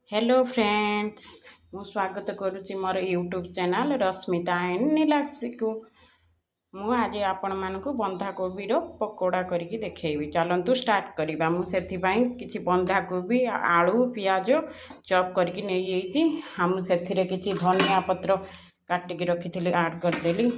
Hello friends, मु स्वागत करुच्ची मोर YouTube channel Rashmita and Nilakshi को। मु आज आपण मानक बंधाकोबी पकोड़ा करके देखैबी। चलतु स्टार्ट करवा। मुझे किसी बंधाकोबी आलू पियाज चॉप करके नहीं जाइए। मुझे किसी धनिया पत्र काटिकी रखी ऐड करदेली।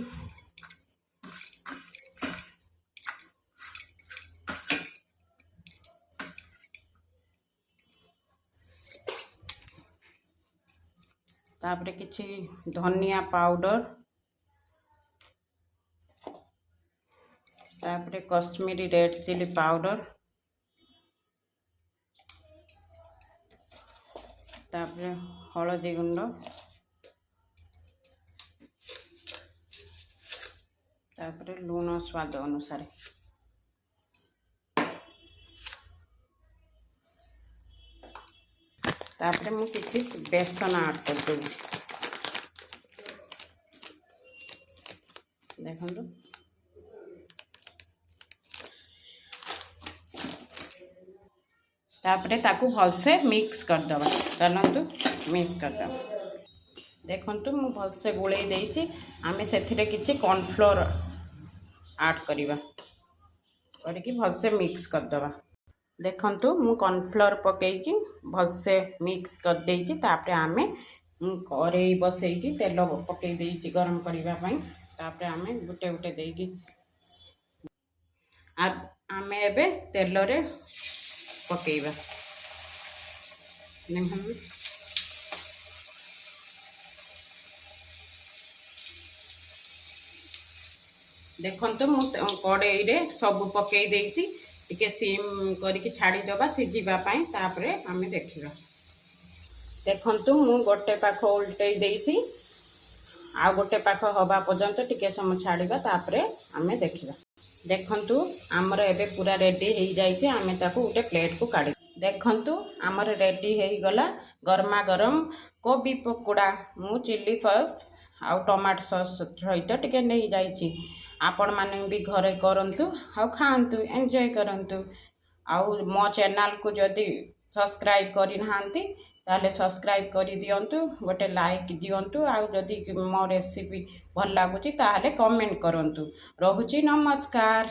तापरे किसी धनिया पाउडर, तापरे कश्मीरी रेड चिली पाउडर, तापरे हलदी गुंड, तापरे लूण स्वाद अनुसार, तापरे मु किसी बेसन ऐड कर दूँ। देखो तापरे ताकू भलसे मिक्स करदबा। चलतु मिक्स करदबा। देखंतु मु भलसे गोले देइछि। आमे सेथिरे किछि कॉर्नफ्लोर ऐड करिबा करके भलसे मिक्स करदबा। देखंतु मु कॉर्नफ्लोर पकेइकी भलसे मिक्स कर देइछि। तापरे आमे करेई बसैकी तेल पकई देइछि गरम करिबा पई। तापरे आमे गुटे गुटे देइकी आमे एबे तेल रे पकेइबा। देखंतु मु कड़ाई रे सब पकई देइछि। टिके सिम करके छाड़ी दबा सिझिबा पई। तापरे आमे देखिबा। देखंतु मु गोटे पाख उल्टई देइछि। आ गोटे पाख हवा पर्यंत टिके समय छाड़िबा। तापरे आमे देखिबा। देखंतु आमर एबे पूरा रेडी हो जाइए। आमे ताकू गोटे प्लेट को काढ़ी। देखंतु आमर रेडी हो गला गरमा गरम कोबी पकोड़ा। मु चिल्ली सॉस आउ टमाटो सॉस सहित टिके नहीं जाइए। आपण माने भी घरे करंतु आउ खांतु एंजॉय करंतु। आउ मो चैनल को जदि सब्सक्राइब करि नाहांती ताले सब्सक्राइब करि दियंतु। गोटे लाइक दियंतु। आउ जदि मो रेसिपी भल लागुची ताले कमेंट करंतु। रहुची नमस्कार।